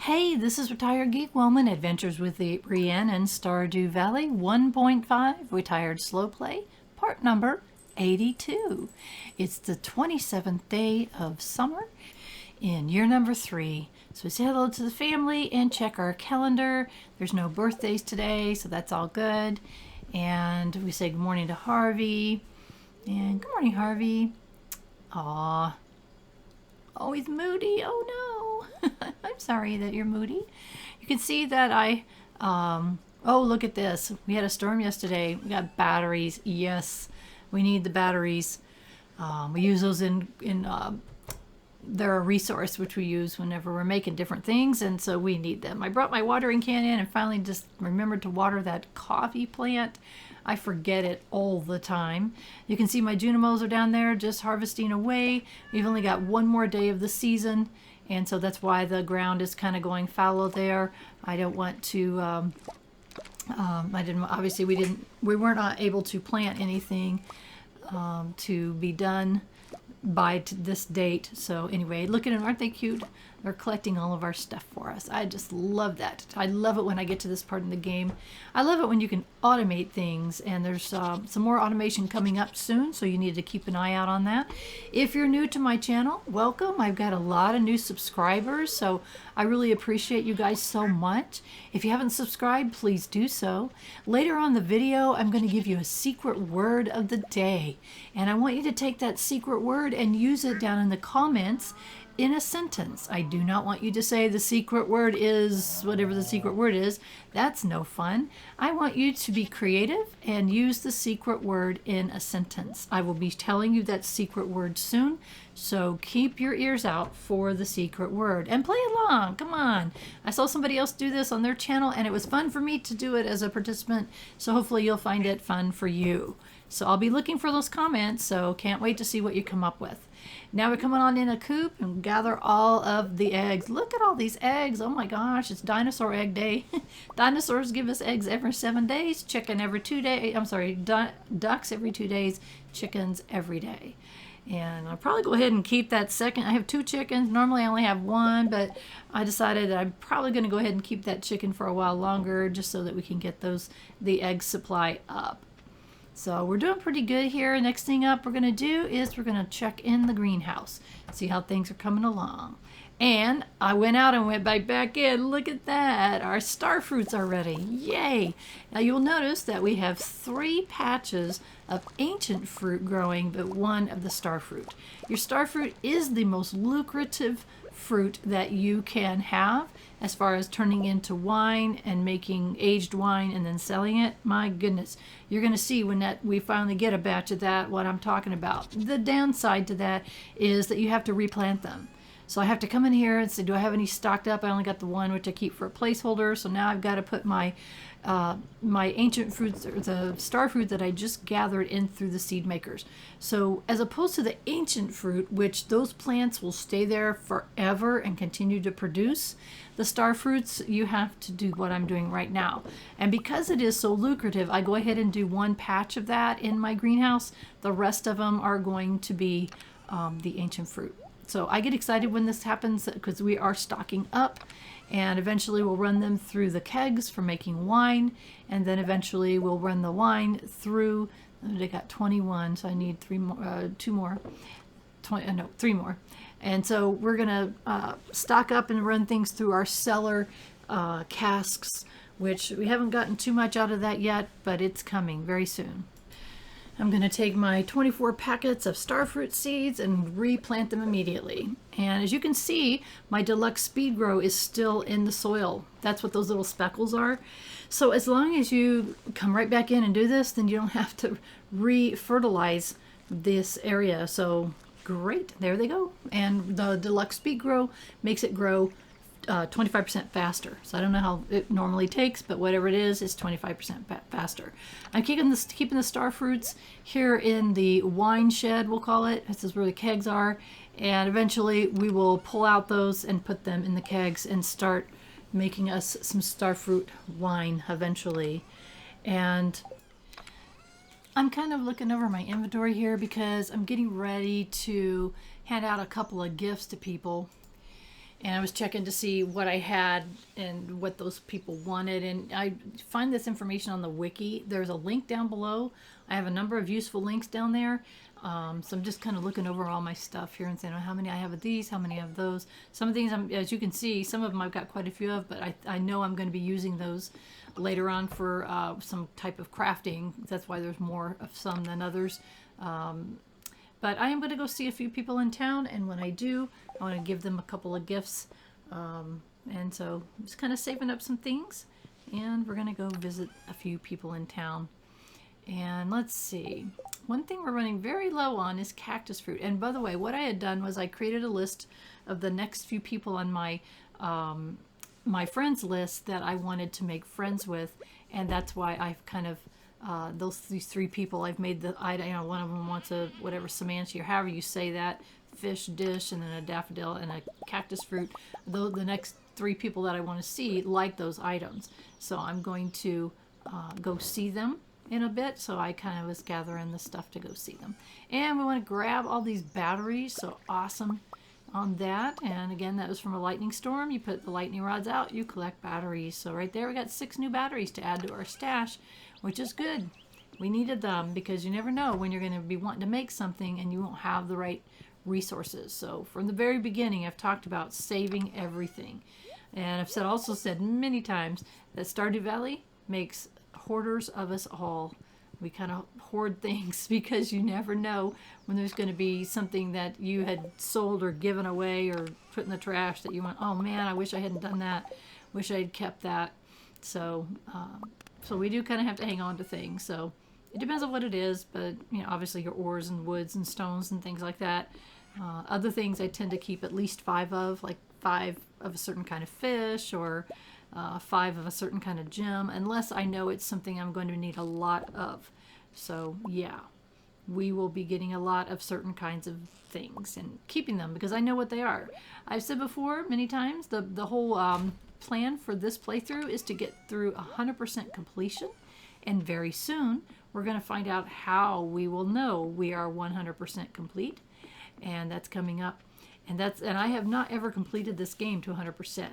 Hey, this is Retired Geek Woman, Adventures with the Brienne and Stardew Valley 1.5, Retired Slow Play, part number 82. It's the 27th day of summer in year number 3. So we say hello to the family and check our calendar. There's no birthdays today, so that's all good. And we say good morning to Harvey. And good morning, Harvey. Aw. Oh, he's moody. Oh no. I'm sorry that you're moody. You can see that oh, look at this. We had a storm yesterday. We got batteries. Yes, we need the batteries. We use those they're a resource which we use whenever we're making different things, and so we need them. I brought my watering can in and finally just remembered to water that coffee plant. I forget it all the time. You can see my junimos are down there just harvesting away. We've only got one more day of the season, and so that's why the ground is kind of going fallow there. I don't want to we weren't able to plant anything to be done by this date. So anyway, look at them. Aren't they cute? They're collecting all of our stuff for us. I just love that. I love it when I get to this part in the game. I love it when you can automate things, and there's some more automation coming up soon, so you need to keep an eye out on that. If you're new to my channel, welcome. I've got a lot of new subscribers, so I really appreciate you guys so much. If you haven't subscribed, please do so. Later on the video, I'm going to give you a secret word of the day, and I want you to take that secret word and use it down in the comments in a sentence. I do not want you to say the secret word is whatever the secret word is. That's no fun. I want you to be creative and use the secret word in a sentence. I will be telling you that secret word soon, so keep your ears out for the secret word and play along. Come on. I saw somebody else do this on their channel, and it was fun for me to do it as a participant, so hopefully you'll find it fun for you. So I'll be looking for those comments, so can't wait to see what you come up with. Now we're coming on in a coop and gather all of the eggs. Look at all these eggs. Oh my gosh, it's dinosaur egg day. Dinosaurs give us eggs every 7 days, chicken every 2 days. I'm sorry, ducks every 2 days, chickens every day. And I'll probably go ahead and keep that second. I have 2 chickens. Normally I only have 1, but I decided that I'm probably going to go ahead and keep that chicken for a while longer just so that we can get the egg supply up. So we're doing pretty good here. Next thing up we're going to do is we're going to check in the greenhouse, see how things are coming along. And I went out and went back in. Look at that. Our starfruits are ready. Yay. Now you'll notice that we have 3 patches of ancient fruit growing, but 1 of the starfruit. Your starfruit is the most lucrative fruit that you can have as far as turning into wine and making aged wine and then selling it. My goodness, you're going to see when we finally get a batch of that what I'm talking about. The downside to that is that you have to replant them. So I have to come in here and say, do I have any stocked up? I only got the 1 which I keep for a placeholder. So now I've got to put my ancient fruits, or the star fruit that I just gathered in through the seed makers. So as opposed to the ancient fruit, which those plants will stay there forever and continue to produce, the star fruits, you have to do what I'm doing right now. And because it is so lucrative, I go ahead and do 1 patch of that in my greenhouse. The rest of them are going to be the ancient fruit. So I get excited when this happens because we are stocking up, and eventually we'll run them through the kegs for making wine, and then eventually we'll run the wine through. I got 21, so I need 3 more, 2 more, 3 more. And so we're gonna stock up and run things through our cellar casks, which we haven't gotten too much out of that yet, but it's coming very soon. I'm going to take my 24 packets of starfruit seeds and replant them immediately. And as you can see, my deluxe speed grow is still in the soil. That's what those little speckles are. So as long as you come right back in and do this, then you don't have to re-fertilize this area. So great, there they go. And the deluxe speed grow makes it grow 25% faster. So I don't know how it normally takes, but whatever it is, it's 25% faster. I'm keeping the star fruits here in the wine shed, we'll call it. This is where the kegs are. And eventually we will pull out those and put them in the kegs and start making us some star fruit wine eventually. And I'm kind of looking over my inventory here because I'm getting ready to hand out a couple of gifts to people. and I was checking to see what I had and what those people wanted. And I find this information on the wiki. There's a link down below. I have a number of useful links down there. So I'm just kind of looking over all my stuff here and saying, oh, how many I have of these, how many of those. Some of these, as you can see, some of them I've got quite a few of, but I know I'm going to be using those later on for some type of crafting. That's why there's more of some than others. But I am going to go see a few people in town, and when I do, I want to give them a couple of gifts. And so I'm just kind of saving up some things, and we're going to go visit a few people in town. And let's see. One thing we're running very low on is cactus fruit. And by the way, what I had done was I created a list of the next few people on my my friends list that I wanted to make friends with, and that's why I've kind of these 3 people I've made the one of them wants a whatever Samantia or however you say that fish dish, and then a daffodil and a cactus fruit. Though the next 3 people that I want to see like those items, so I'm going to go see them in a bit. So I kind of was gathering the stuff to go see them, and we want to grab all these batteries. So awesome on that. And again, that was from a lightning storm. You put the lightning rods out, you collect batteries. So right there we got 6 new batteries to add to our stash, which is good. We needed them because you never know when you're going to be wanting to make something and you won't have the right resources. So from the very beginning I've talked about saving everything, and I've also said many times that Stardew Valley makes hoarders of us all. We kind of hoard things because you never know when there's going to be something that you had sold or given away or put in the trash that you went, oh man, I wish I hadn't done that. Wish I had kept that. So, so we do kind of have to hang on to things. So it depends on what it is, but you know, obviously your ores and woods and stones and things like that. Other things I tend to keep at least 5 of, like 5 of a certain kind of fish, or 5 of a certain kind of gem, unless I know it's something I'm going to need a lot of. So yeah, we will be getting a lot of certain kinds of things and keeping them because I know what they are. I've said before many times, the whole plan for this playthrough is to get through 100% completion, and very soon we're going to find out how we will know we are 100% complete, and that's coming up. And I have not ever completed this game to 100%.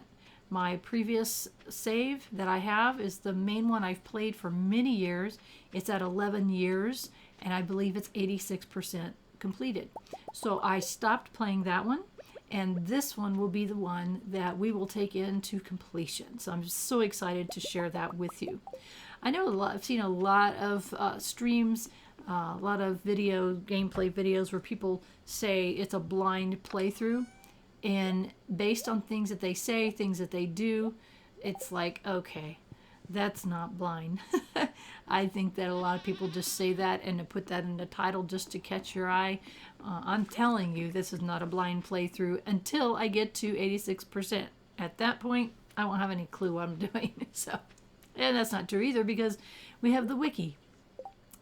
My previous save that I have is the main one I've played for many years. It's at 11 years, and I believe it's 86% completed. So I stopped playing that one, and this one will be the one that we will take into completion. So I'm just so excited to share that with you. I know I've seen a lot of streams, a lot of gameplay videos where people say it's a blind playthrough. And based on things that they say, things that they do, it's like, okay, that's not blind. I think that a lot of people just say that and to put that in the title just to catch your eye. I'm telling you, this is not a blind playthrough until I get to 86%. At that point, I won't have any clue what I'm doing. So, and that's not true either because we have the wiki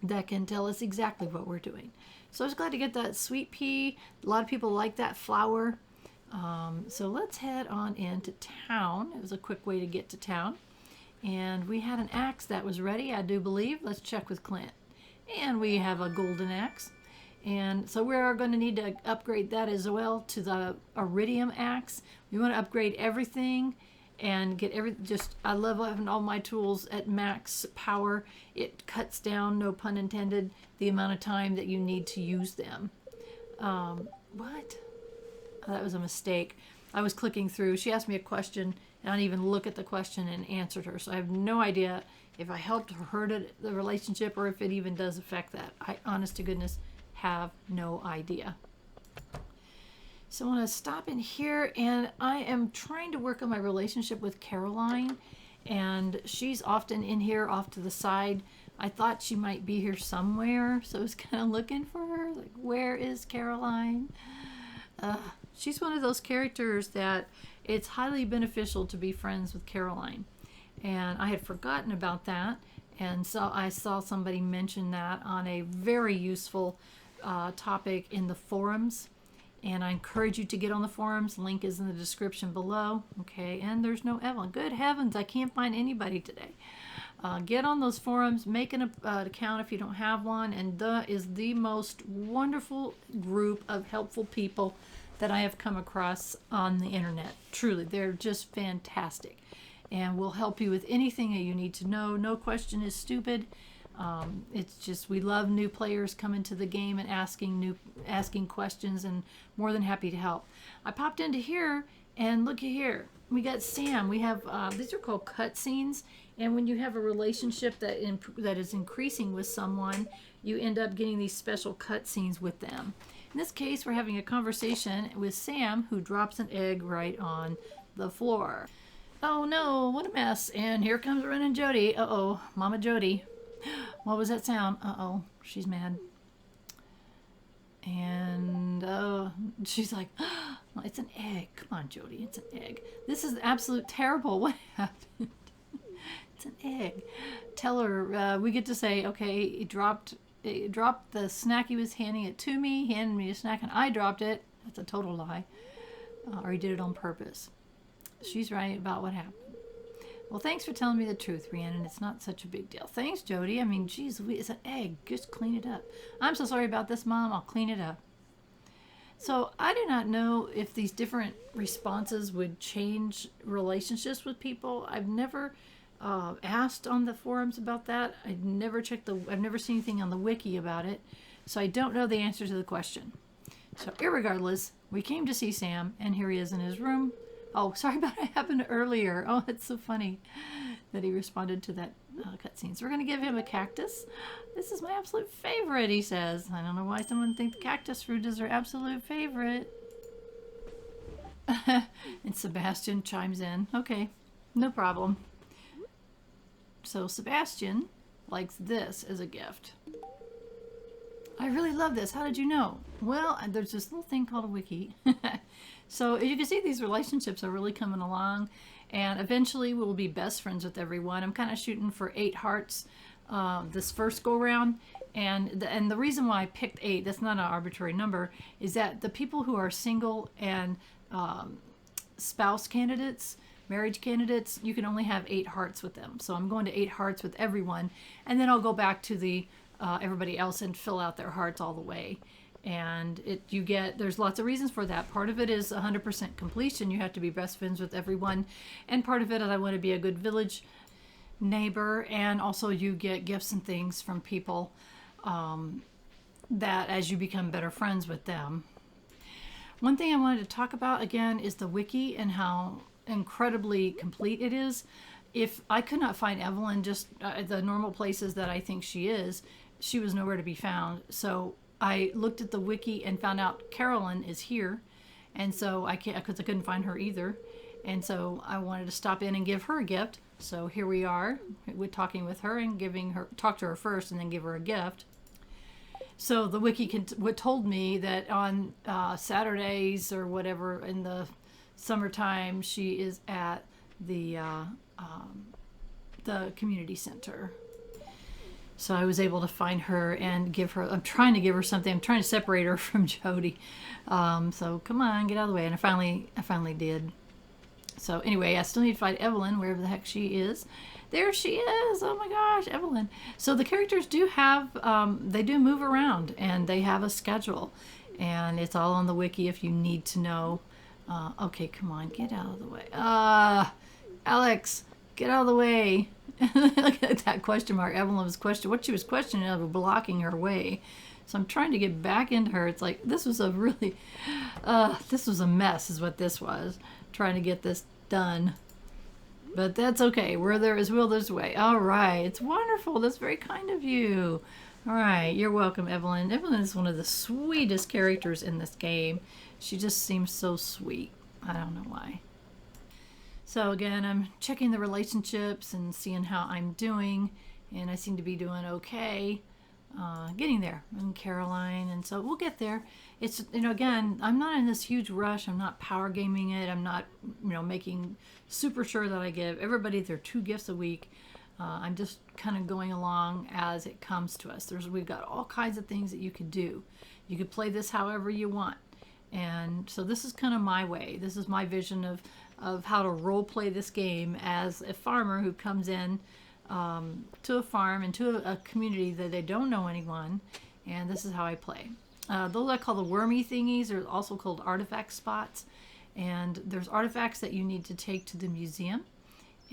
that can tell us exactly what we're doing. So I was glad to get that sweet pea. A lot of people like that flower. So let's head on into town. It was a quick way to get to town. And we had an axe that was ready, I do believe. Let's check with Clint. And we have a golden axe. And so we are going to need to upgrade that as well to the iridium axe. We want to upgrade everything and get I love having all my tools at max power. It cuts down, no pun intended, the amount of time that you need to use them. What? Oh, that was a mistake. I was clicking through. She asked me a question, and I didn't even look at the question and answered her. So I have no idea if I helped or hurt the relationship or if it even does affect that. I, honest to goodness, have no idea. So I want to stop in here, and I am trying to work on my relationship with Caroline, and she's often in here off to the side. I thought she might be here somewhere, so I was kind of looking for her. Like, where is Caroline? She's one of those characters that it's highly beneficial to be friends with Caroline. And I had forgotten about that. And so I saw somebody mention that on a very useful topic in the forums. And I encourage you to get on the forums. Link is in the description below. Okay, and there's no Evelyn. Good heavens, I can't find anybody today. Get on those forums, make an account if you don't have one, and is the most wonderful group of helpful people that I have come across on the internet. Truly, they're just fantastic, and will help you with anything that you need to know. No question is stupid. It's just, we love new players coming to the game and asking questions, and more than happy to help. I popped into here, and look at here. We got Sam. We have these are called cutscenes, and when you have a relationship that is increasing with someone, you end up getting these special cutscenes with them. In this case, we're having a conversation with Sam, who drops an egg right on the floor. Oh no, what a mess. And here comes running Jody. Uh-oh, Mama Jody. What was that sound? Uh-oh, she's mad. And she's like, oh, it's an egg. Come on, Jody, it's an egg. This is absolute terrible. What happened? It's an egg. Tell her, we get to say, okay, he dropped the snack he was handing it to me. He handed me a snack and I dropped it. That's a total lie. Or he did it on purpose. She's right about what happened. Well, thanks for telling me the truth, Rhiannon. It's not such a big deal. Thanks, Jody. I mean, geez, it's an egg. Just clean it up. I'm so sorry about this, Mom. I'll clean it up. So I do not know if these different responses would change relationships with people. I've never asked on the forums about that. I've never seen anything on the wiki about it. So I don't know the answer to the question. So irregardless, we came to see Sam, and here he is in his room. Oh, sorry about what happened earlier. Oh, it's so funny that he responded to that cutscene. So we're going to give him a cactus. This is my absolute favorite, he says. I don't know why someone thinks cactus fruit is their absolute favorite. And Sebastian chimes in. Okay, no problem. So Sebastian likes this as a gift. I really love this. How did you know? Well, there's this little thing called a wiki. So as you can see, these relationships are really coming along, and eventually we'll be best friends with everyone. I'm kind of shooting for 8 hearts this first go round, and the reason why I picked 8, that's not an arbitrary number, is that the people who are single and spouse candidates, marriage candidates, you can only have 8 hearts with them. So I'm going to 8 hearts with everyone, and then I'll go back to the everybody else and fill out their hearts all the way. And there's lots of reasons for that. Part of it is 100% completion. You have to be best friends with everyone. And part of it is I want to be a good village neighbor. And also you get gifts and things from people that as you become better friends with them. One thing I wanted to talk about again is the wiki and how incredibly complete it is. If I could not find Evelyn just the normal places that I think she is, she was nowhere to be found. So I looked at the wiki and found out Carolyn is here, and so because I couldn't find her either, and so I wanted to stop in and give her a gift. So here we are, we're talking with her and talk to her first and then give her a gift. So the wiki told me that on Saturdays or whatever in the summertime, she is at the community center. So I was able to find her and give her, I'm trying to give her something. I'm trying to separate her from Jody. So come on, get out of the way. And I finally did. So anyway, I still need to find Evelyn, wherever the heck she is. There she is. Oh my gosh, Evelyn. So the characters do have, they do move around and they have a schedule. And it's all on the wiki if you need to know. Okay, come on, get out of the way. Alex, get out of the way. Look at that question mark. Evelyn was questioning what she was questioning of blocking her way. So I'm trying to get back into her. It's like this was a really this was a mess is what this was, trying to get this done. But that's okay. Where there is will, there's a way. All right, it's wonderful. That's very kind of you. All right, you're welcome, Evelyn. Evelyn is one of the sweetest characters in this game. She just seems so sweet. I don't know why. So again, I'm checking the relationships and seeing how I'm doing, and I seem to be doing okay, getting there. And Caroline, and so we'll get there. It's, again, I'm not in this huge rush. I'm not power gaming it. I'm not, making super sure that I give everybody their 2 gifts a week. I'm just kind of going along as it comes to us. We've got all kinds of things that you could do. You could play this however you want. And so this is kind of my way. This is my vision of how to role play this game as a farmer who comes in to a farm and to a community that they don't know anyone, and this is how I play. those I call the wormy thingies. They're also called artifact spots. And there's artifacts that you need to take to the museum.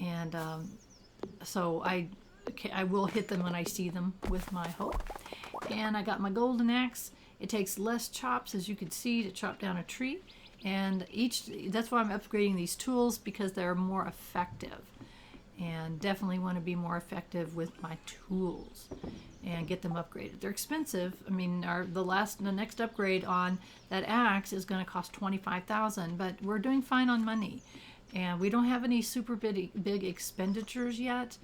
And so I will hit them when I see them with my hoe. And I got my golden axe. It takes less chops, as you can see, to chop down a tree. And that's why I'm upgrading these tools, because they're more effective. And definitely want to be more effective with my tools and get them upgraded. They're expensive. I mean, the next upgrade on that axe is going to cost $25,000, but we're doing fine on money. And we don't have any super big expenditures yet.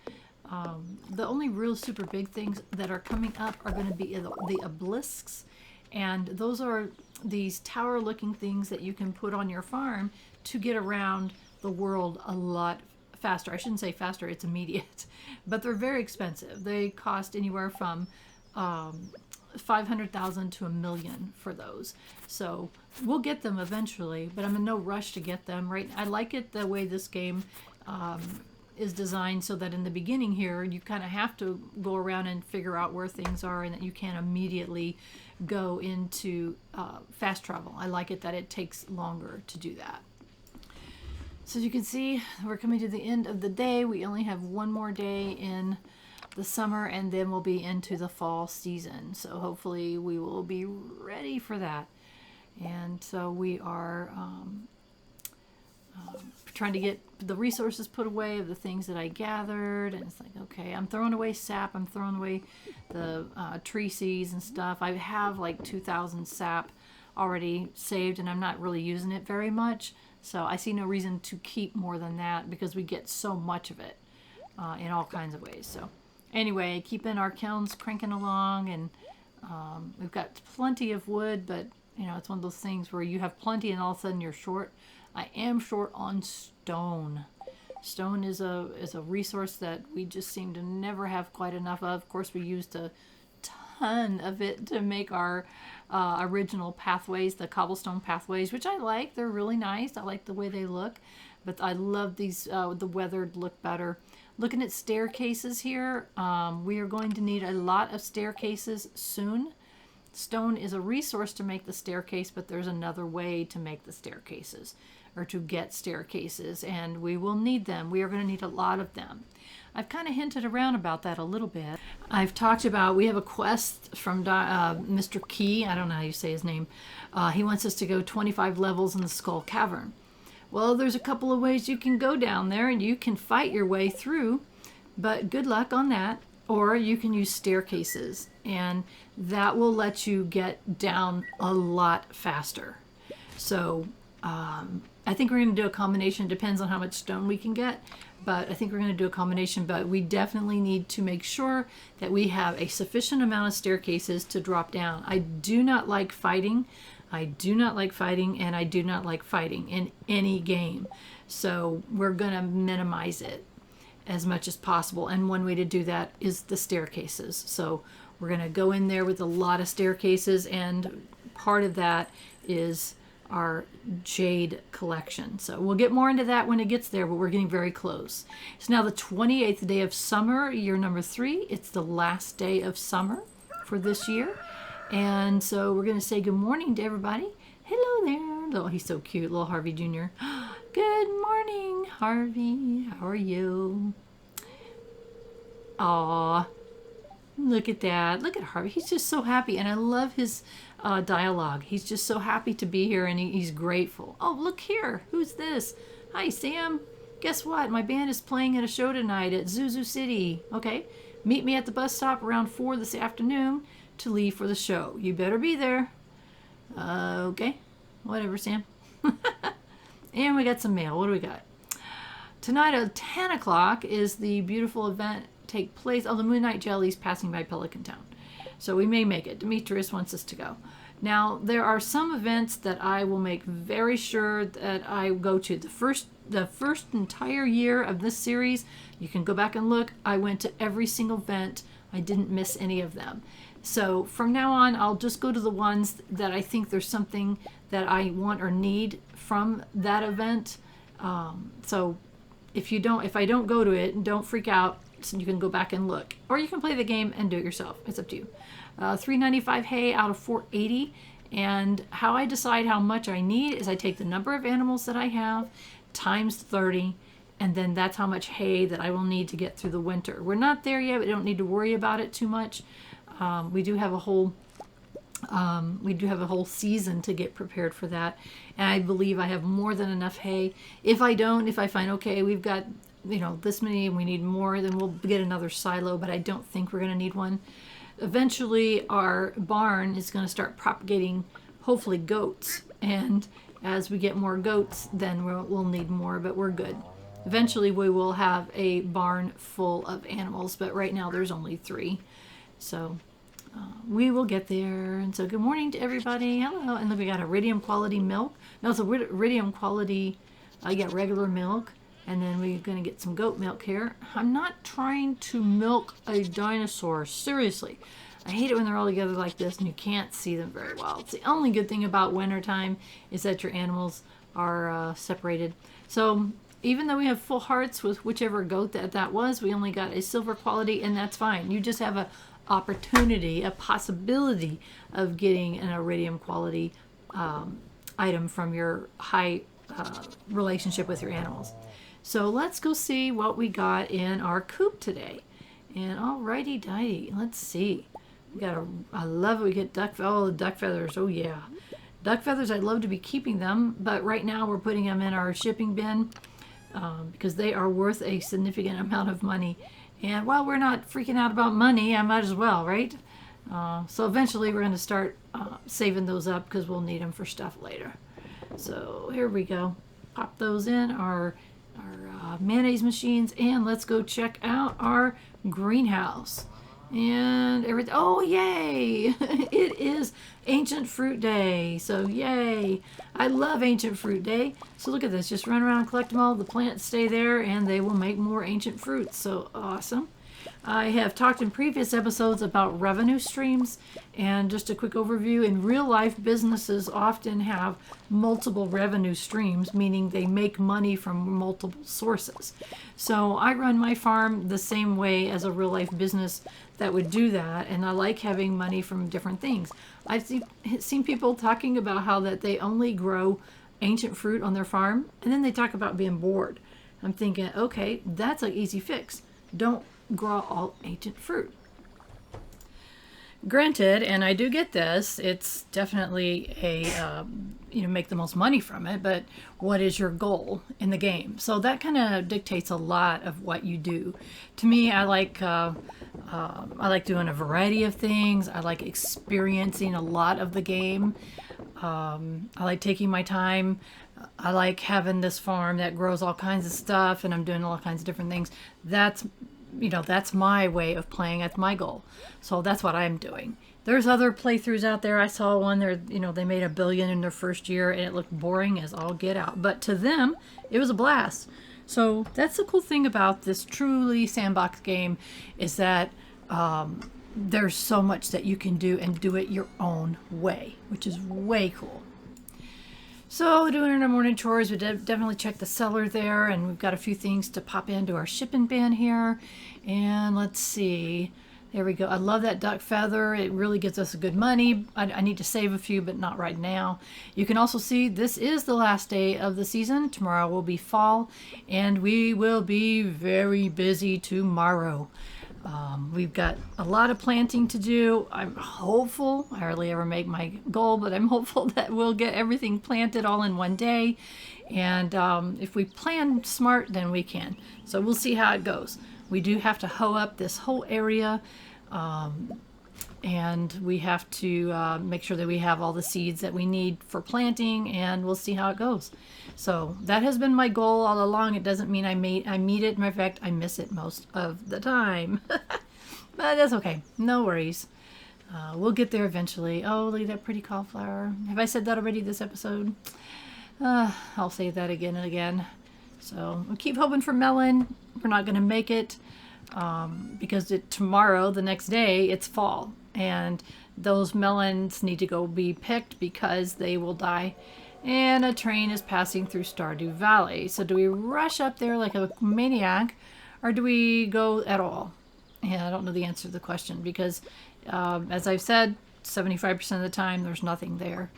The only real super big things that are coming up are going to be the obelisks. And those are these tower-looking things that you can put on your farm to get around the world a lot faster. I shouldn't say faster, it's immediate. But they're very expensive. They cost anywhere from $500,000 to $1 million for those. So we'll get them eventually, but I'm in no rush to get them. Right? I like it the way this game is designed, so that in the beginning here you kind of have to go around and figure out where things are, and that you can't immediately go into fast travel. I like it that it takes longer to do that. So as you can see, we're coming to the end of the day. We only have one more day in the summer, and then we'll be into the fall season. So hopefully we will be ready for that. And so we are trying to get the resources put away of the things that I gathered. And it's like, okay, I'm throwing away sap. I'm throwing away the tree seeds and stuff. I have like 2,000 sap already saved, and I'm not really using it very much. So I see no reason to keep more than that, because we get so much of it in all kinds of ways. So anyway, keeping our kilns cranking along, and we've got plenty of wood, but you know, it's one of those things where you have plenty and all of a sudden you're short. I am short on stone. Stone is a resource that we just seem to never have quite enough of. Of course, we used a ton of it to make our original pathways, the cobblestone pathways, which I like. They're really nice. I like the way they look, but I love these, the weathered look better. Looking at staircases here, we are going to need a lot of staircases soon. Stone is a resource to make the staircase, but there's another way to make the staircases, or to get staircases, and we will need them. We are going to need a lot of them. I've kind of hinted around about that a little bit. I've talked about, we have a quest from Mr. Key, I don't know how you say his name. He wants us to go 25 levels in the Skull Cavern. Well, there's a couple of ways you can go down there, and you can fight your way through, but good luck on that. Or you can use staircases, and that will let you get down a lot faster. So I think we're going to do a combination. It depends on how much stone we can get, but I think we're going to do a combination. But we definitely need to make sure that we have a sufficient amount of staircases to drop down. I do not like fighting. I do not like fighting, and I do not like fighting in any game. So we're going to minimize it as much as possible, and one way to do that is the staircases. So we're going to go in there with a lot of staircases, and part of that is our jade collection. So we'll get more into that when it gets there, but we're getting very close. It's now the 28th day of summer, year number 3. It's the last day of summer for this year, and so we're going to say good morning to everybody. Hello there. Oh, he's so cute, little Harvey Jr. Good morning, Harvey. How are you? Aw, look at that. Look at Harvey. He's just so happy, and I love his dialogue. He's just so happy to be here, and he's grateful. Oh, look here. Who's this? Hi, Sam. Guess what? My band is playing at a show tonight at Zuzu City. Okay. Meet me at the bus stop around 4 this afternoon to leave for the show. You better be there. Okay. Whatever, Sam. And we got some mail. What do we got? Tonight at 10 o'clock is the beautiful event take place. Oh, the Moonlight Jelly's passing by Pelican Town. So we may make it. Demetrius wants us to go. Now, there are some events that I will make very sure that I go to. The first entire year of this series, you can go back and look. I went to every single event. I didn't miss any of them. So from now on, I'll just go to the ones that I think there's something that I want or need from that event. So if I don't go to it, don't freak out. So you can go back and look. Or you can play the game and do it yourself. It's up to you. 395 hay out of 480. And how I decide how much I need is I take the number of animals that I have times 30, and then that's how much hay that I will need to get through the winter. We're not there yet. We don't need to worry about it too much. We do have a whole season to get prepared for that, and I believe I have more than enough hay. If I don't, if I find, okay, we've got, you know, this many and we need more, then we'll get another silo, but I don't think we're going to need one. Eventually our barn is going to start propagating, hopefully, goats, and as we get more goats, then we'll need more, but we're good. Eventually we will have a barn full of animals, but right now there's only 3. So we will get there. And so good morning to everybody. Hello. And then we got iridium quality milk. No, it's a iridium quality, I get regular milk. And then we're going to get some goat milk here. I'm not trying to milk a dinosaur. Seriously. I hate it when they're all together like this and you can't see them very well. It's the only good thing about wintertime is that your animals are separated. So even though we have full hearts with whichever goat that was, we only got a silver quality, and that's fine. You just have a opportunity, a possibility of getting an iridium quality item from your high relationship with your animals. So let's go see what we got in our coop today. And alrighty dighty, let's see. We got I love it. We get duck feathers. Oh yeah, duck feathers. I'd love to be keeping them, but right now we're putting them in our shipping bin because they are worth a significant amount of money. And while we're not freaking out about money, I might as well, right? So eventually we're going to start saving those up because we'll need them for stuff later. So here we go. Pop those in our mayonnaise machines, and let's go check out our greenhouse. And everything. Oh, yay! It is Ancient Fruit Day. So, yay! I love Ancient Fruit Day. So, look at this. Just run around and collect them all. The plants stay there, and they will make more ancient fruits. So, awesome. I have talked in previous episodes about revenue streams, and just a quick overview. In real life, businesses often have multiple revenue streams, meaning they make money from multiple sources. So I run my farm the same way as a real life business that would do that, and I like having money from different things. I've seen people talking about how that they only grow ancient fruit on their farm, and then they talk about being bored. I'm thinking, okay, that's an easy fix. Don't grow all ancient fruit. Granted, and I do get this, it's definitely a make the most money from it, but what is your goal in the game? So that kind of dictates a lot of what you do. To me, I like doing a variety of things. I like experiencing a lot of the game. I like taking my time. I like having this farm that grows all kinds of stuff, and I'm doing all kinds of different things. That's my way of playing. That's my goal. So that's what I'm doing. There's other playthroughs out there. I saw one there, they made $1 billion in their first year, and it looked boring as all get out. But to them, it was a blast. So that's the cool thing about this truly sandbox game is that there's so much that you can do and do it your own way, which is way cool. So doing our morning chores, we definitely checked the cellar there, and we've got a few things to pop into our shipping bin here. And let's see, there we go. I love that duck feather. It really gives us good money. I need to save a few, but not right now. You can also see this is the last day of the season. Tomorrow will be fall, and we will be very busy tomorrow. We've got a lot of planting to do. I'm hopeful, I hardly ever make my goal, but I'm hopeful that we'll get everything planted all in one day. And if we plan smart, then we can. So we'll see how it goes. We do have to hoe up this whole area, and we have to make sure that we have all the seeds that we need for planting, and we'll see how it goes. So that has been my goal all along. It doesn't mean I meet it. In fact, I miss it most of the time. But that's okay. No worries. We'll get there eventually. Oh, look at that pretty cauliflower. Have I said that already this episode? I'll say that again and again. So we'll keep hoping for melon. We're not going to make it because tomorrow, the next day, it's fall. And those melons need to go be picked because they will die. And a train is passing through Stardew Valley. So do we rush up there like a maniac, or do we go at all? Yeah, I don't know the answer to the question because, as I've said, 75% of the time there's nothing there.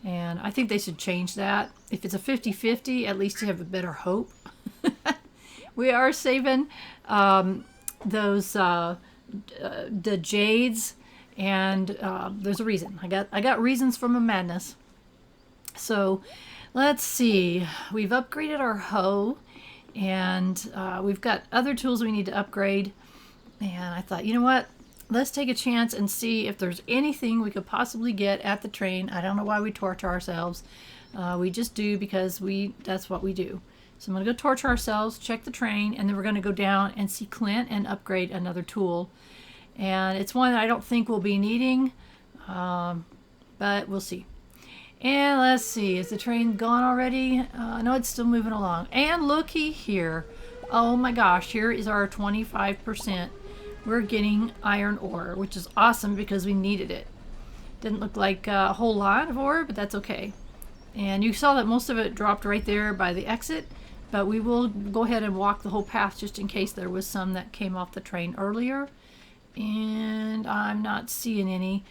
And I think they should change that. If it's a 50-50, at least you have a better hope. We are saving those the jades, and there's a reason. I got reasons for my madness. So let's see. We've upgraded our hoe, and we've got other tools we need to upgrade. And I thought, you know what? Let's take a chance and see if there's anything we could possibly get at the train. I don't know why we torture ourselves. We just do because that's what we do. So I'm going to go torture ourselves, check the train, and then we're going to go down and see Clint and upgrade another tool. And it's one that I don't think we'll be needing, but we'll see. And let's see, is the train gone already? No, it's still moving along. And looky here. Oh my gosh, here is our 25%. We're getting iron ore, which is awesome because we needed it. Didn't look like a whole lot of ore, but that's okay. And you saw that most of it dropped right there by the exit, but we will go ahead and walk the whole path just in case there was some that came off the train earlier. And I'm not seeing any.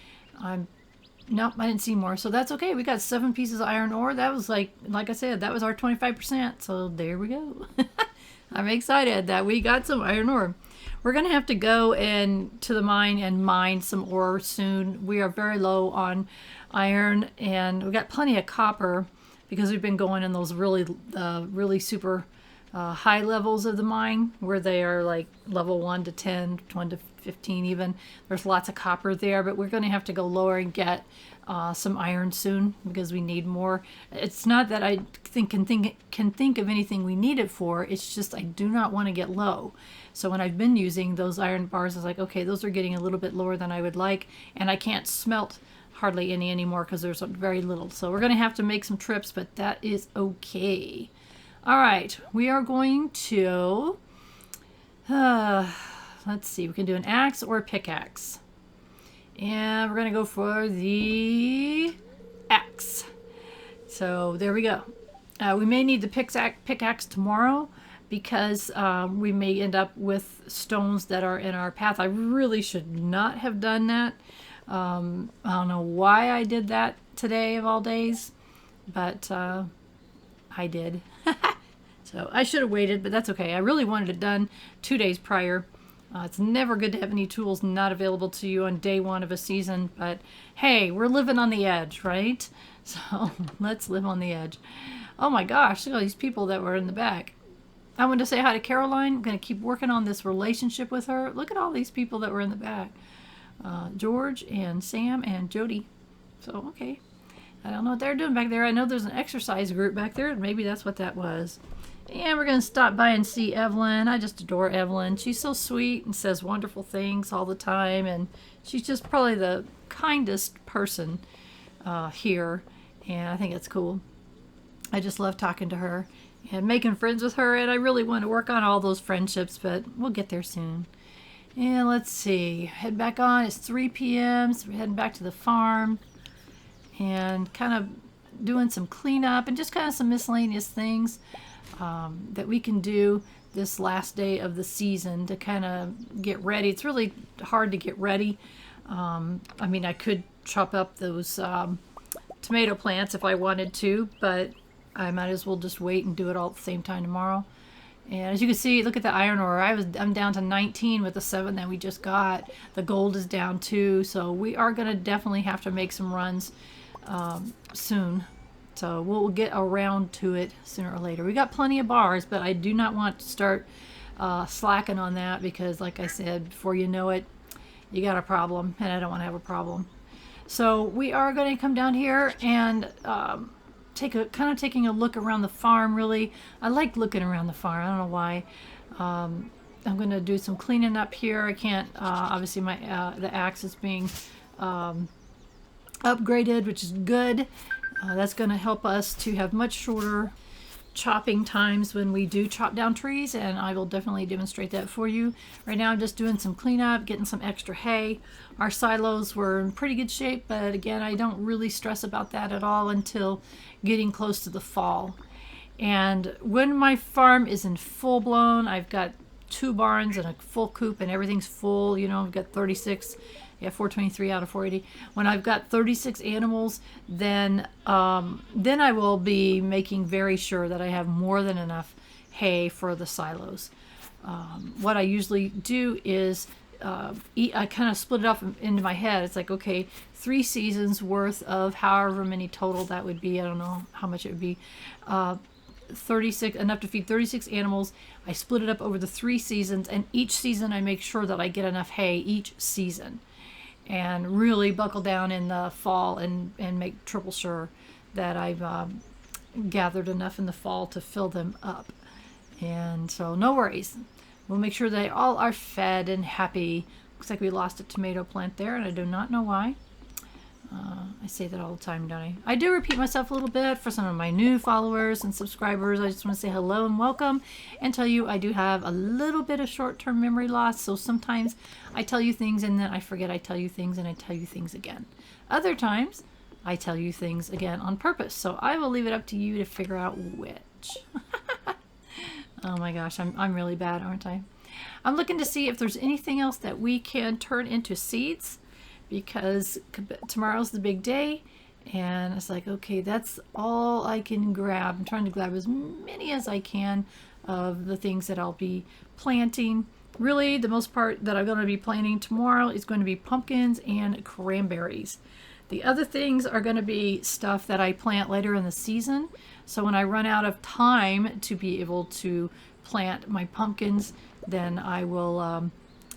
Nope, I didn't see more, so that's okay. We got 7 pieces of iron ore. That was like I said, that was our 25%, so there we go. I'm excited that we got some iron ore. We're going to have to go to the mine and mine some ore soon. We are very low on iron, and we got plenty of copper because we've been going in those really super high levels of the mine where they are like level 1 to 10, 1 to 15 even. There's lots of copper there, but we're going to have to go lower and get some iron soon because we need more. It's not that I can think of anything we need it for. It's just I do not want to get low. So when I've been using those iron bars, I was like, okay, those are getting a little bit lower than I would like, and I can't smelt hardly any anymore because there's very little. So we're going to have to make some trips, but that is okay. All right, we are going to, let's see, we can do an axe or a pickaxe. And we're going to go for the axe. So there we go. We may need the pickaxe tomorrow because we may end up with stones that are in our path. I really should not have done that. I don't know why I did that today of all days, but I did. So I should have waited, but that's okay. I really wanted it done 2 days prior. It's never good to have any tools not available to you on day 1 of a season, but hey, we're living on the edge, right? So let's live on the edge. Oh my gosh, look at all these people that were in the back. I want to say hi to Caroline. I'm going to keep working on this relationship with her. Look at all these people that were in the back. George and Sam and Jody. So, okay. I don't know what they're doing back there. I know there's an exercise group back there. Maybe that's what that was. And we're going to stop by and see Evelyn. I just adore Evelyn. She's so sweet and says wonderful things all the time. And she's just probably the kindest person here. And I think it's cool. I just love talking to her and making friends with her. And I really want to work on all those friendships, but we'll get there soon. And let's see. Head back on. It's 3 p.m. So we're heading back to the farm. And kind of doing some cleanup and just kind of some miscellaneous things that we can do this last day of the season to kind of get ready. It's really hard to get ready. I mean, I could chop up those tomato plants if I wanted to, but I might as well just wait and do it all at the same time tomorrow. And as you can see, look at the iron ore. I'm down to 19 with the 7 that we just got. The gold is down too, so we are going to definitely have to make some runs soon. So we'll get around to it sooner or later. We got plenty of bars, but I do not want to start slacking on that because, like I said, before you know it, you got a problem, and I don't want to have a problem. So we are going to come down here and taking a look around the farm. Really, I like looking around the farm. I don't know why. I'm going to do some cleaning up here. I can't. Obviously, the axe is being upgraded, which is good. That's going to help us to have much shorter chopping times when we do chop down trees, and I will definitely demonstrate that for you. Right now I'm just doing some cleanup, getting some extra hay. Our silos were in pretty good shape, but again, I don't really stress about that at all until getting close to the fall. And when my farm is in full blown, I've got 2 barns and a full coop and everything's full, you know, I've got 36, yeah, 423 out of 480. When I've got 36 animals, then I will be making very sure that I have more than enough hay for the silos. What I usually do is I kind of split it up into my head. It's like, okay, 3 seasons worth of however many total that would be. I don't know how much it would be. 36, enough to feed 36 animals. I split it up over the 3 seasons, and each season I make sure that I get enough hay each season, and really buckle down in the fall and make triple sure that I've gathered enough in the fall to fill them up. And so no worries. We'll make sure they all are fed and happy. Looks like we lost a tomato plant there, and I do not know why. I say that all the time, don't I? I do repeat myself a little bit for some of my new followers and subscribers. I just want to say hello and welcome and tell you I do have a little bit of short-term memory loss, so sometimes I tell you things and then I forget I tell you things and I tell you things again. Other times I tell you things again on purpose, so I will leave it up to you to figure out which. Oh my gosh, I'm really bad, aren't I? I'm looking to see if there's anything else that we can turn into seeds, because tomorrow's the big day, and it's like, okay, that's all I can grab. I'm trying to grab as many as I can of the things that I'll be planting. Really, the most part that I'm going to be planting tomorrow is going to be pumpkins and cranberries. The other things are going to be stuff that I plant later in the season. So when I run out of time to be able to plant my pumpkins, then I will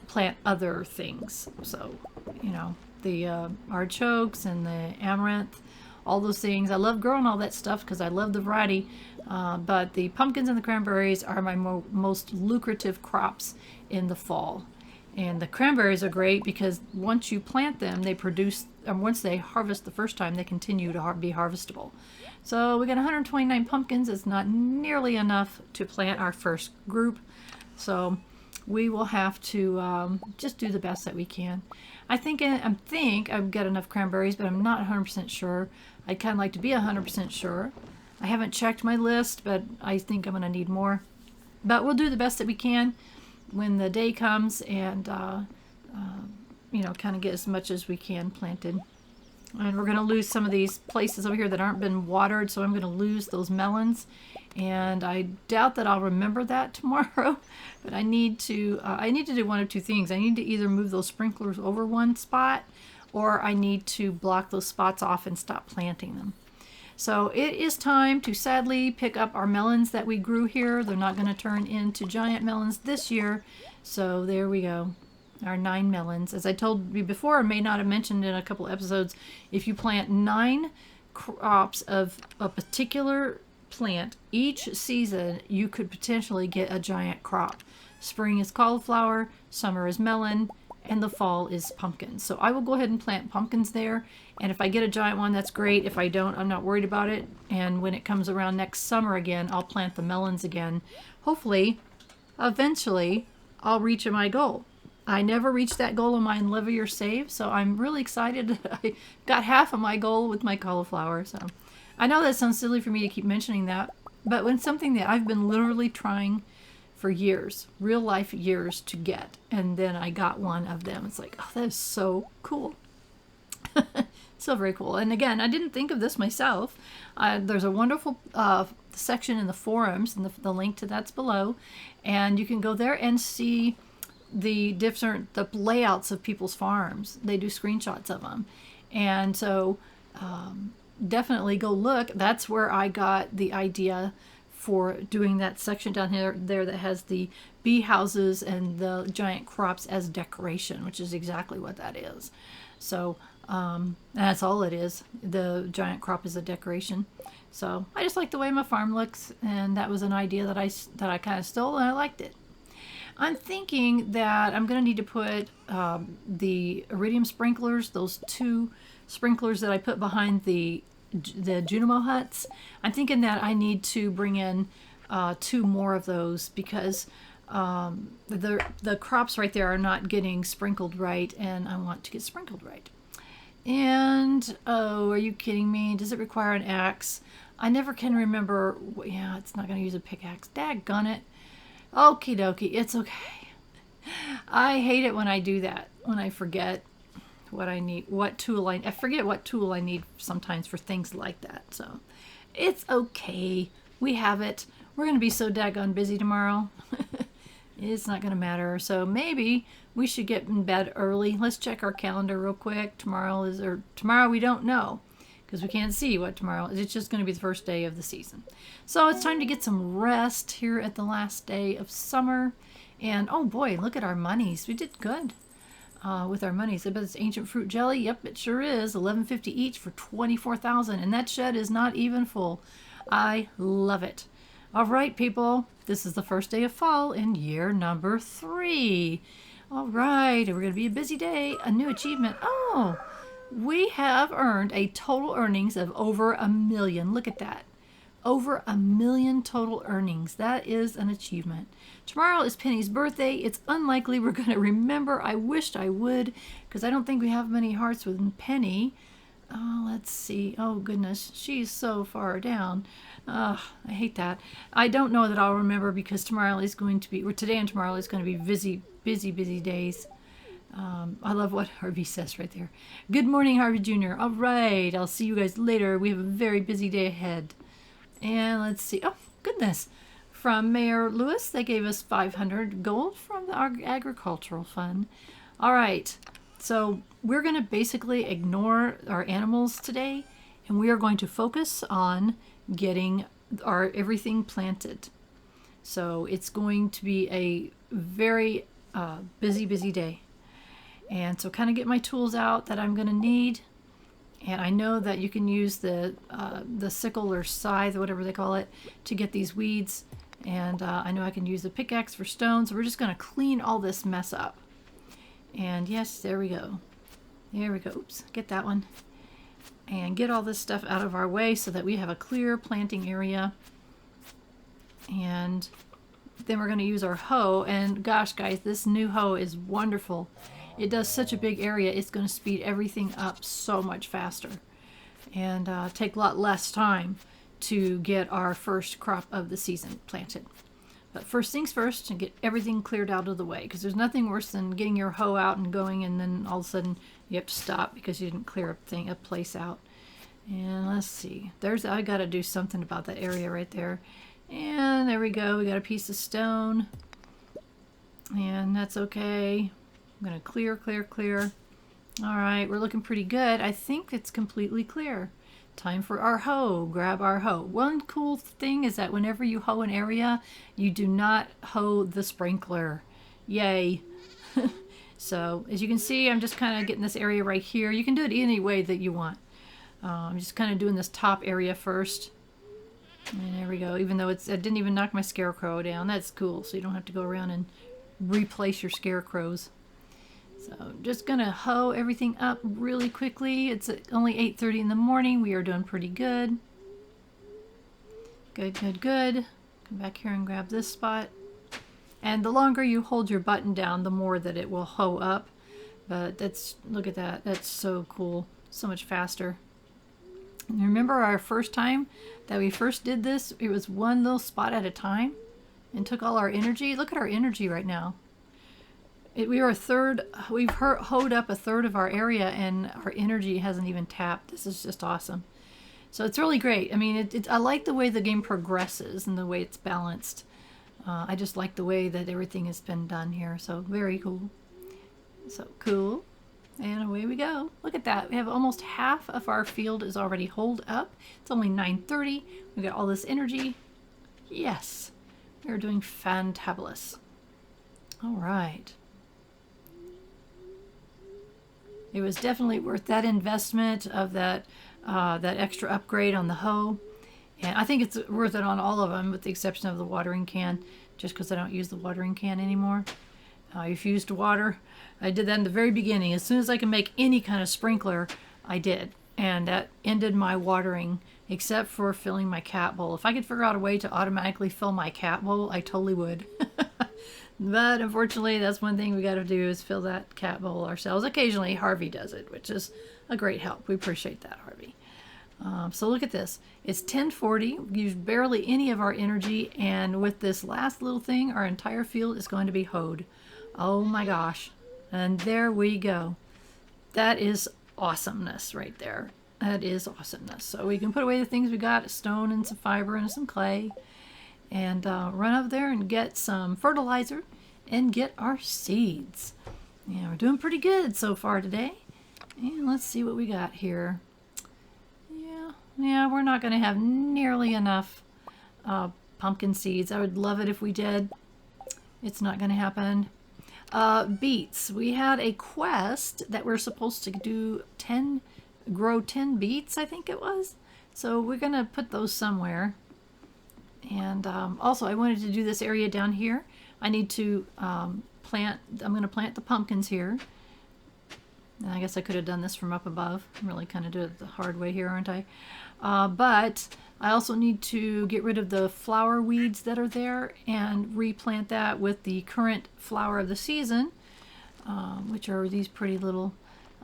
plant other things. So, you know, the artichokes and the amaranth, all those things. I love growing all that stuff because I love the variety. But the pumpkins and the cranberries are my most lucrative crops in the fall. And the cranberries are great because once you plant them, they produce, once they harvest the first time, they continue to be harvestable. So we got 129 pumpkins. It's not nearly enough to plant our first group. So we will have to just do the best that we can. I think I've got enough cranberries, but I'm not 100% sure. I'd kind of like to be 100% sure. I haven't checked my list, but I think I'm going to need more. But we'll do the best that we can when the day comes, and you know, kind of get as much as we can planted. And we're going to lose some of these places over here that aren't been watered, so I'm going to lose those melons. And I doubt that I'll remember that tomorrow, but I need to do one of two things. I need to either move those sprinklers over one spot, or I need to block those spots off and stop planting them. So it is time to sadly pick up our melons that we grew here. They're not going to turn into giant melons this year. So there we go. Our 9 melons. As I told you before, I may not have mentioned in a couple episodes, if you plant 9 crops of a particular plant each season, you could potentially get a giant crop. Spring is cauliflower, summer is melon, and the fall is pumpkins. So I will go ahead and plant pumpkins there, and if I get a giant one, that's great. If I don't, I'm not worried about it. And when it comes around next summer again, I'll plant the melons again. Hopefully, eventually, I'll reach my goal. I never reached that goal of mine, live or save, so I'm really excited that I got half of my goal with my cauliflower. So I know that sounds silly for me to keep mentioning that, but when something that I've been literally trying for years, real life years, to get, and then I got one of them, it's like, oh, that is so cool. So very cool. And again, I didn't think of this myself. There's a wonderful section in the forums, and the link to that's below, and you can go there and see the layouts of people's farms. They do screenshots of them, and so definitely go look. That's where I got the idea for doing that section down there that has the bee houses and the giant crops as decoration, which is exactly what that is. So that's all it is. The giant crop is a decoration. So I just like the way my farm looks, and that was an idea that I kind of stole, and I liked it. I'm thinking that I'm going to need to put the iridium sprinklers, those 2 sprinklers that I put behind the Junimo huts. I'm thinking that I need to bring in 2 more of those, because the crops right there are not getting sprinkled right, and I want to get sprinkled right. And, oh, are you kidding me? Does it require an axe? I never can remember. Yeah, it's not going to use a pickaxe. Daggone it. Okie dokie, it's okay. I hate it when I do that, when I forget what I need, I forget what tool I need sometimes for things like that. So it's okay. We have it. We're going to be so daggone busy tomorrow. It's not going to matter. So maybe we should get in bed early. Let's check our calendar real quick. Tomorrow we don't know because we can't see what tomorrow is. It's just going to be the first day of the season. So it's time to get some rest here at the last day of summer. And oh boy, look at our monies. We did good with our monies. I bet it's ancient fruit jelly. Yep, it sure is. $11.50 each for $24,000. And that shed is not even full. I love it. All right, people. This is the first day of fall in year number 3. All right, we're going to be a busy day. A new achievement. Oh, we have earned a total earnings of over $1 million. Look at that. Over $1 million total earnings. That is an achievement. Tomorrow is Penny's birthday. It's unlikely we're going to remember. I wished I would, because I don't think we have many hearts with Penny. Oh, let's see. Oh, goodness. She's so far down. I hate that. I don't know that I'll remember because today and tomorrow is going to be busy days. I love what Harvey says right there. Good morning, Harvey Jr. All right. I'll see you guys later. We have a very busy day ahead. And let's see. Oh, goodness. From Mayor Lewis, they gave us 500 gold from the agricultural fund. All right. So we're going to basically ignore our animals today, and we are going to focus on getting our everything planted. So it's going to be a very busy day. And so kind of get my tools out that I'm going to need. And I know that you can use the sickle or scythe, or whatever they call it, to get these weeds. And I know I can use the pickaxe for stones. So we're just going to clean all this mess up. And yes, there we go. There we go. Oops, get that one. And get all this stuff out of our way so that we have a clear planting area. And then we're going to use our hoe. And gosh, guys, this new hoe is wonderful. It does such a big area. It's going to speed everything up so much faster. And take a lot less time to get our first crop of the season planted. But first things first, and get everything cleared out of the way, because there's nothing worse than getting your hoe out and going, and then all of a sudden you have to stop because you didn't clear a place out. And let's see, I got to do something about that area right there. And there we go. We got a piece of stone, and that's okay. I'm gonna clear. All right, we're looking pretty good. I think it's completely clear. Time for our hoe. Grab our hoe. One cool thing is that whenever you hoe an area, you do not hoe the sprinkler. Yay. So as you can see, I'm just kind of getting this area right here. You can do it any way that you want. I'm just kind of doing this top area first. And there we go. Even though it didn't even knock my scarecrow down. That's cool. So you don't have to go around and replace your scarecrows. So just going to hoe everything up really quickly. It's only 8:30 in the morning. We are doing pretty good. Good. Come back here and grab this spot. And the longer you hold your button down, the more that it will hoe up. But look at that. That's so cool. So much faster. And remember our first time that we first did this? It was one little spot at a time and took all our energy. Look at our energy right now. We've hoed up a third of our area, and our energy hasn't even tapped. This is just awesome. So it's really great. I mean, I like the way the game progresses and the way it's balanced. I just like the way that everything has been done here. So very cool. So cool. And away we go. Look at that. We have almost half of our field is already holed up. It's only 9:30. We got all this energy. Yes. We're doing fantabulous. All right. It was definitely worth that investment of that extra upgrade on the hoe. And I think it's worth it on all of them, with the exception of the watering can, just because I don't use the watering can anymore. I refuse to water. I did that in the very beginning. As soon as I could make any kind of sprinkler, I did. And that ended my watering, except for filling my cat bowl. If I could figure out a way to automatically fill my cat bowl, I totally would. But unfortunately, that's one thing we got to do, is fill that cat bowl ourselves. Occasionally, Harvey does it, which is a great help. We appreciate that, Harvey. So look at this. It's 10:40. We used barely any of our energy, and with this last little thing, our entire field is going to be hoed. Oh my gosh. And there we go. That is awesomeness right there. That is awesomeness. So we can put away the things we got, a stone and some fiber and some clay, and run up there and get some fertilizer and get our seeds. Yeah, we're doing pretty good so far today. And let's see what we got here. Yeah, we're not going to have nearly enough pumpkin seeds. I would love it if we did. It's not going to happen. Beets. We had a quest that we're supposed to do grow 10 beets, I think it was. So we're going to put those somewhere. And also I wanted to do this area down here. I need to I'm going to plant the pumpkins here. And I guess I could have done this from up above. I'm really kind of doing it the hard way here, aren't I? But I also need to get rid of the flower weeds that are there and replant that with the current flower of the season, which are these pretty little,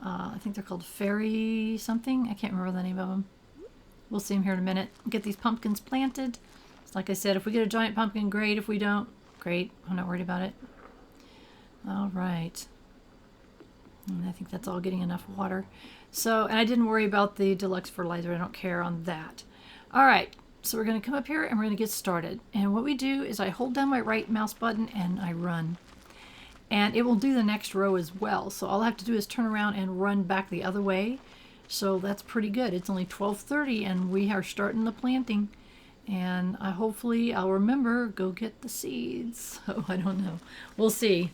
I think they're called fairy something. I can't remember the name of them. We'll see them here in a minute. Get these pumpkins planted. So like I said, if we get a giant pumpkin, great. If we don't, great. I'm not worried about it. All right. And I think that's all getting enough water. So, and I didn't worry about the deluxe fertilizer. I don't care on that. All right, so we're going to come up here and we're going to get started. And what we do is I hold down my right mouse button and I run. And it will do the next row as well. So all I have to do is turn around and run back the other way. So that's pretty good. It's only 12:30 and we are starting the planting. And hopefully I'll remember, go get the seeds. So I don't know. We'll see.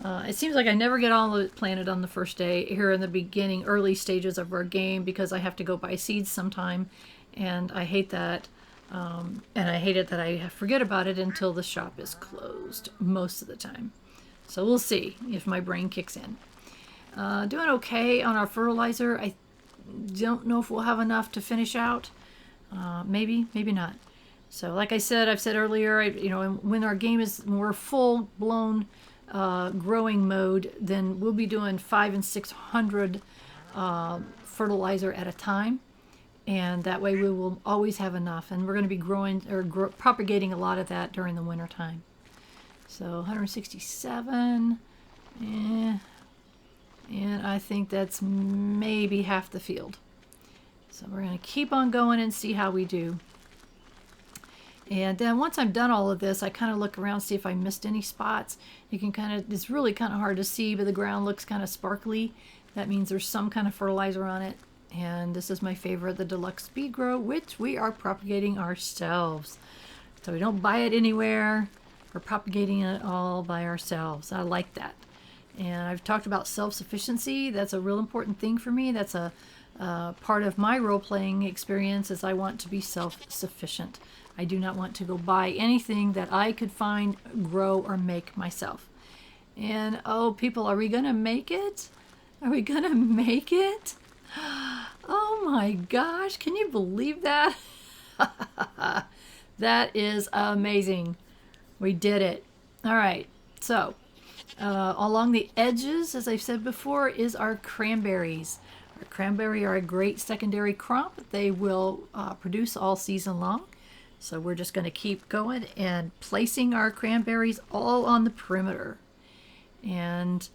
It seems like I never get all of it planted on the first day here in the beginning, early stages of our game, because I have to go buy seeds sometime, and I hate that. And I hate it that I forget about it until the shop is closed most of the time. So we'll see if my brain kicks in. Doing okay on our fertilizer. I don't know if we'll have enough to finish out. Maybe, maybe not. So like I said, I've said earlier, when our game is more full-blown growing mode, then we'll be doing 500 and 600 fertilizer at a time, and that way we will always have enough, and we're going to be growing or propagating a lot of that during the winter time. So 167, and I think that's maybe half the field. So we're going to keep on going and see how we do. And then once I'm done all of this, I kind of look around, see if I missed any spots. You can it's really kind of hard to see, but the ground looks kind of sparkly. That means there's some kind of fertilizer on it. And this is my favorite, the Deluxe Speed Grow, which we are propagating ourselves. So we don't buy it anywhere. We're propagating it all by ourselves. I like that. And I've talked about self-sufficiency. That's a real important thing for me. That's a part of my role-playing experience, is I want to be self-sufficient. I do not want to go buy anything that I could find, grow, or make myself. And oh, people, are we going to make it? Are we going to make it? Oh my gosh, can you believe that? That is amazing. We did it. All right, so along the edges, as I've said before, is our cranberries. Our cranberry are a great secondary crop. They will produce all season long. So we're just going to keep going and placing our cranberries all on the perimeter. And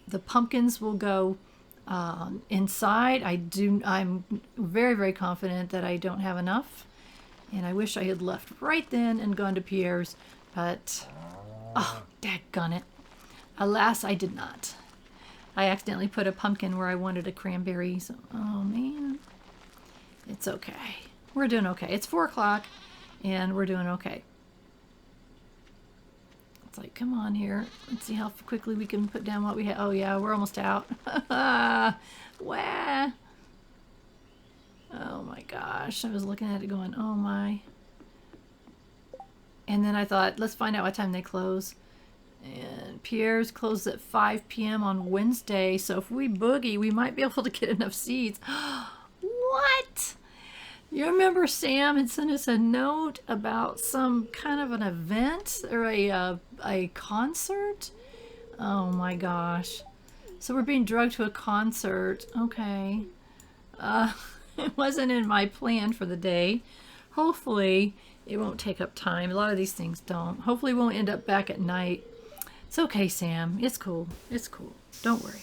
the pumpkins will go inside. I'm very, very confident that I don't have enough. And I wish I had left right then and gone to Pierre's. But, oh, daggone it. Alas, I did not. I accidentally put a pumpkin where I wanted a cranberry. So, oh, man. It's okay. We're doing okay. It's 4 o'clock, and we're doing okay. It's like, come on here. Let's see how quickly we can put down what we have. Oh, yeah, we're almost out. Wah. Oh, my gosh. I was looking at it going, oh, my. And then I thought, let's find out what time they close. And Pierre's closed at 5 p.m. on Wednesday, so if we boogie, we might be able to get enough seeds. What? You remember Sam had sent us a note about some kind of an event or a concert? Oh my gosh. So we're being drugged to a concert. Okay. It wasn't in my plan for the day. Hopefully it won't take up time. A lot of these things don't. Hopefully we won't end up back at night. It's okay, Sam. It's cool. It's cool. Don't worry.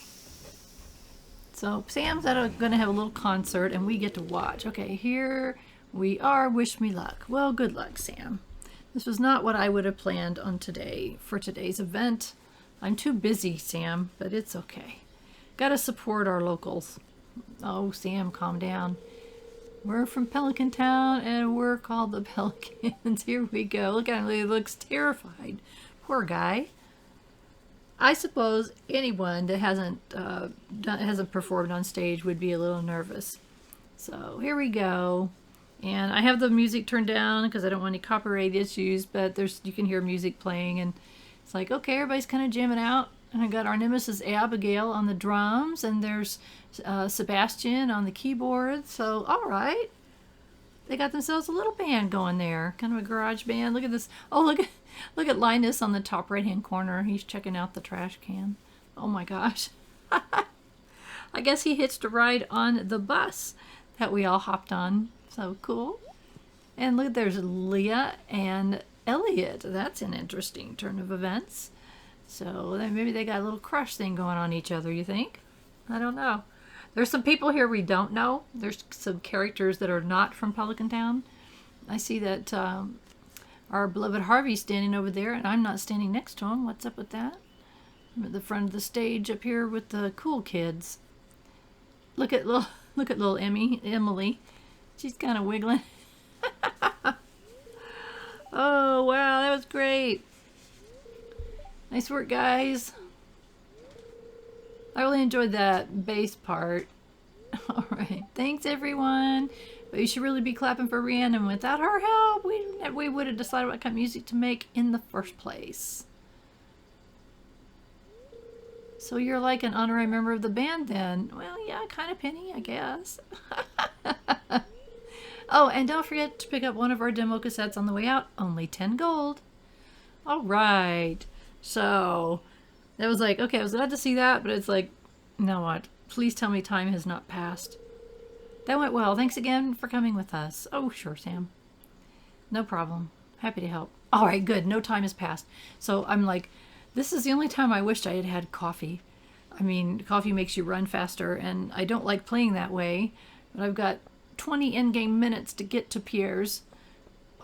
So Sam's going to have a little concert and we get to watch. Okay, here we are. Wish me luck. Well, good luck, Sam. This was not what I would have planned on today for today's event. I'm too busy, Sam, but it's okay. Gotta support our locals. Oh, Sam, calm down. We're from Pelican Town and we're called the Pelicans. Here we go. Look at him. He looks terrified. Poor guy. I suppose anyone that hasn't performed on stage would be a little nervous. So here we go. And I have the music turned down because I don't want any copyright issues, but you can hear music playing and it's like, okay, everybody's kind of jamming out. And I got our nemesis Abigail on the drums and there's Sebastian on the keyboard. So, all right. They got themselves a little band going there. Kind of a garage band. Look at this. Oh, look at Linus on the top right-hand corner. He's checking out the trash can. Oh my gosh. I guess he hitched a ride on the bus that we all hopped on. So cool. And look, there's Leah and Elliot. That's an interesting turn of events. So maybe they got a little crush thing going on each other, you think? I don't know. There's some people here we don't know. There's some characters that are not from Pelican Town. I see that our beloved Harvey's standing over there, and I'm not standing next to him. What's up with that? I'm at the front of the stage up here with the cool kids. Look at little Emily. She's kind of wiggling. Oh, wow, that was great. Nice work, guys. I really enjoyed that bass part. All right. Thanks, everyone. But you should really be clapping for Rhiannon. Without her help, we would have decided what kind of music to make in the first place. So you're like an honorary member of the band then. Well, yeah, kind of Penny, I guess. Oh, and don't forget to pick up one of our demo cassettes on the way out. Only 10 gold. All right. So that was like, okay, I was glad to see that, but it's like, now what? Please tell me time has not passed. That went well. Thanks again for coming with us. Oh, sure, Sam. No problem. Happy to help. All right, good. No time has passed. So I'm like, this is the only time I wished I had had coffee. I mean, coffee makes you run faster, and I don't like playing that way, but I've got 20 in-game minutes to get to Pierre's.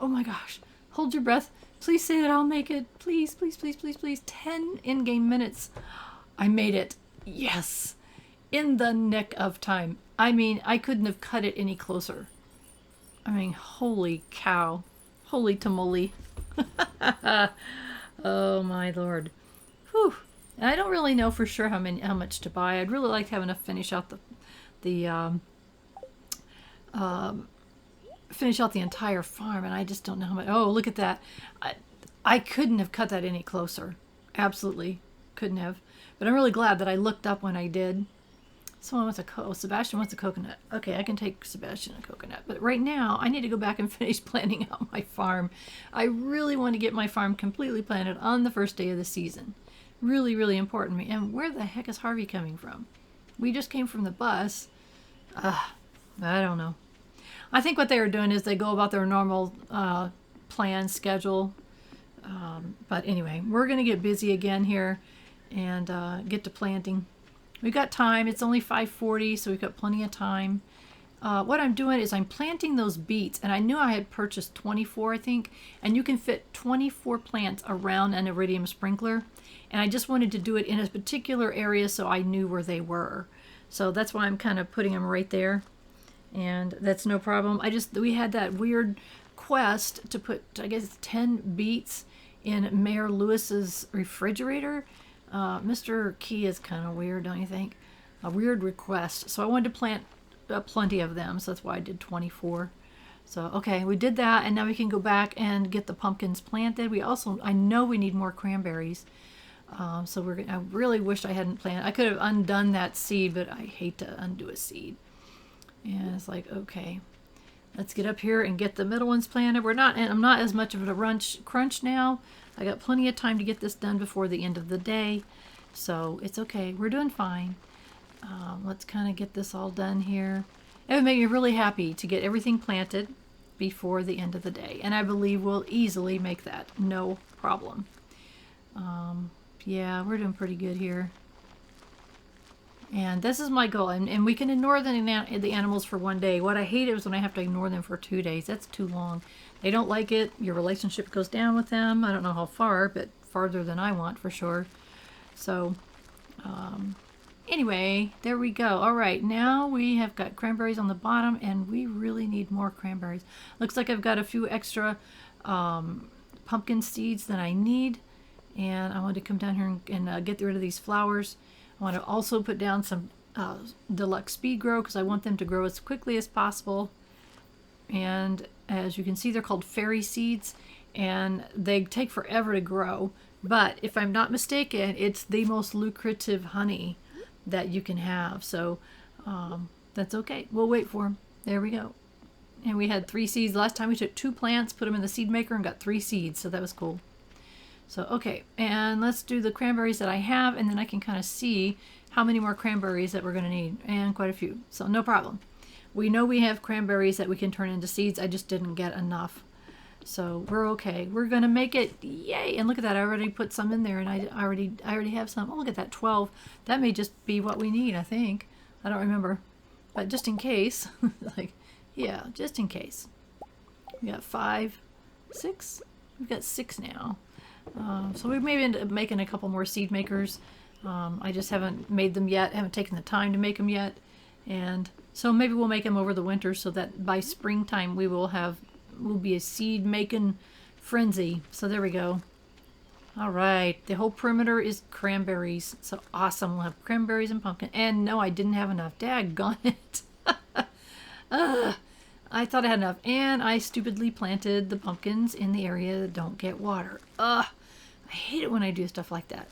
Oh my gosh. Hold your breath. Please say that I'll make it. Please, please, please, please, please. 10 in-game minutes. I made it. Yes. In the nick of time. I mean, I couldn't have cut it any closer. I mean, holy cow. Holy tamale. Oh my lord. Whew. And I don't really know for sure how much to buy. I'd really like to have enough finish out finish out the entire farm, and I just don't know how much. Oh, look at that. I couldn't have cut that any closer. Absolutely couldn't have. But I'm really glad that I looked up when I did. Someone wants Sebastian wants a coconut. Okay, I can take Sebastian a coconut. But right now, I need to go back and finish planning out my farm. I really want to get my farm completely planted on the first day of the season. Really, really important to me. And where the heck is Harvey coming from? We just came from the bus. I don't know. I think what they were doing is they go about their normal plan schedule. But anyway, we're going to get busy again here and get to planting. We've got time. It's only 5:40, so we've got plenty of time. What I'm doing is I'm planting those beets, and I knew I had purchased 24, I think, and you can fit 24 plants around an iridium sprinkler. And I just wanted to do it in a particular area so I knew where they were. So that's why I'm kind of putting them right there. And that's no problem. We had that weird quest to put, I guess, 10 beets in Mayor Lewis's refrigerator. Mr. Key is kind of weird, don't you think? A weird request. So I wanted to plant plenty of them, so that's why I did 24. So, okay, we did that, and now we can go back and get the pumpkins planted. I know we need more cranberries. So I really wish I hadn't planted. I could have undone that seed, but I hate to undo a seed. And it's like, okay, let's get up here and get the middle ones planted. I'm not as much of a crunch now. I got plenty of time to get this done before the end of the day. So it's okay. We're doing fine. Let's kind of get this all done here. It would make me really happy to get everything planted before the end of the day. And I believe we'll easily make that. No problem. Yeah, we're doing pretty good here. And this is my goal. And we can ignore the animals for one day. What I hate is when I have to ignore them for 2 days. That's too long. They don't like it. Your relationship goes down with them. I don't know how far, but farther than I want for sure. So, anyway, there we go. All right, now we have got cranberries on the bottom, and we really need more cranberries. Looks like I've got a few extra pumpkin seeds that I need, and I want to come down here and get rid of these flowers. I want to also put down some deluxe speed grow because I want them to grow as quickly as possible. And as you can see, they're called fairy seeds, and they take forever to grow. But if I'm not mistaken, it's the most lucrative honey that you can have. So that's okay. We'll wait for them. There we go. And we had 3 seeds. Last time we took 2 plants, put them in the seed maker, and got 3 seeds. So that was cool. So, okay. And let's do the cranberries that I have, and then I can kind of see how many more cranberries that we're going to need. And quite a few. So no problem. We know we have cranberries that we can turn into seeds. I just didn't get enough. So we're okay. We're going to make it. Yay. And look at that. I already put some in there, and I already have some. Oh, look at that. 12. That may just be what we need, I think. I don't remember. But just in case. Like, yeah, just in case. We got 5, 6. We've got 6 now. So we may end up making a couple more seed makers. I just haven't made them yet. Haven't taken the time to make them yet. And so maybe we'll make them over the winter so that by springtime we'll be a seed making frenzy. So there we go. All right, the whole perimeter is cranberries. So awesome. We'll have cranberries and pumpkin. And no, I didn't have enough. Daggone it. I thought I had enough, and I stupidly planted the pumpkins in the area that don't get water. I hate it when I do stuff like that.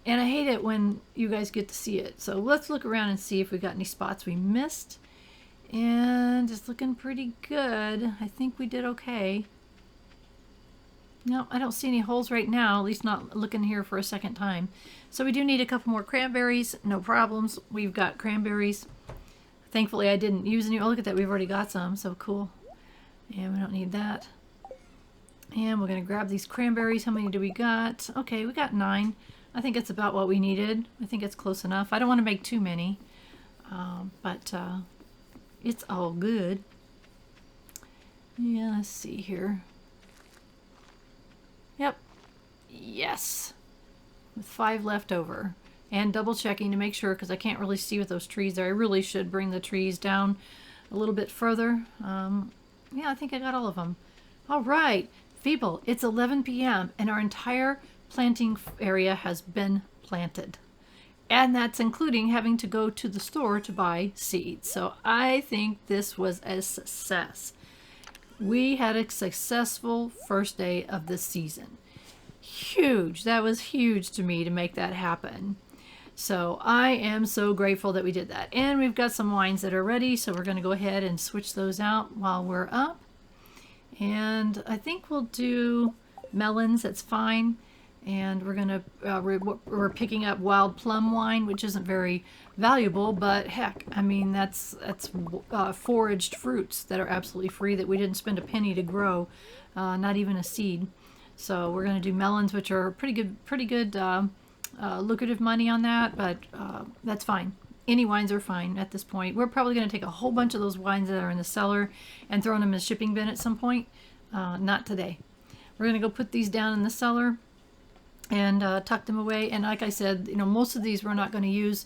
And I hate it when you guys get to see it. So let's look around and see if we got any spots we missed. And it's looking pretty good. I think we did okay. No, I don't see any holes right now, at least not looking here for a second time. So we do need a couple more cranberries. No problems. We've got cranberries. Thankfully, I didn't use any. Oh, look at that. We've already got some. So cool. And we don't need that. And we're going to grab these cranberries. How many do we got? Okay, we got 9. I think it's about what we needed. I think it's close enough. I don't want to make too many. But it's all good. Yeah, let's see here. Yep. Yes. With 5 left over. And double checking to make sure, because I can't really see with those trees there. I really should bring the trees down a little bit further. Yeah, I think I got all of them. All right, people, it's 11 p.m. and our entire planting area has been planted. And that's including having to go to the store to buy seeds. So I think this was a success. We had a successful first day of the season. Huge. That was huge to me to make that happen. So I am so grateful that we did that. And we've got some wines that are ready, so we're going to go ahead and switch those out while we're up. And I think we'll do melons. That's fine. And we're going to we're picking up wild plum wine, which isn't very valuable, but heck, I mean that's foraged fruits that are absolutely free that we didn't spend a penny to grow, not even a seed. So we're going to do melons, which are pretty good. Lucrative money on that, but that's fine. Any wines are fine at this point. We're probably going to take a whole bunch of those wines that are in the cellar and throw them in the shipping bin at some point. Not today. We're going to go put these down in the cellar and tuck them away. And like I said, most of these we're not going to use,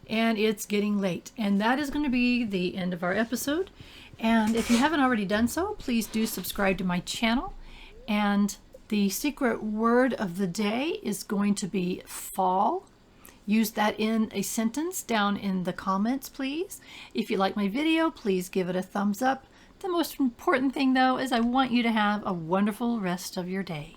and it's getting late. And that is going to be the end of our episode. And if you haven't already done so, please do subscribe to my channel. And the secret word of the day is going to be fall. Use that in a sentence down in the comments, please. If you like my video, please give it a thumbs up. The most important thing, though, is I want you to have a wonderful rest of your day.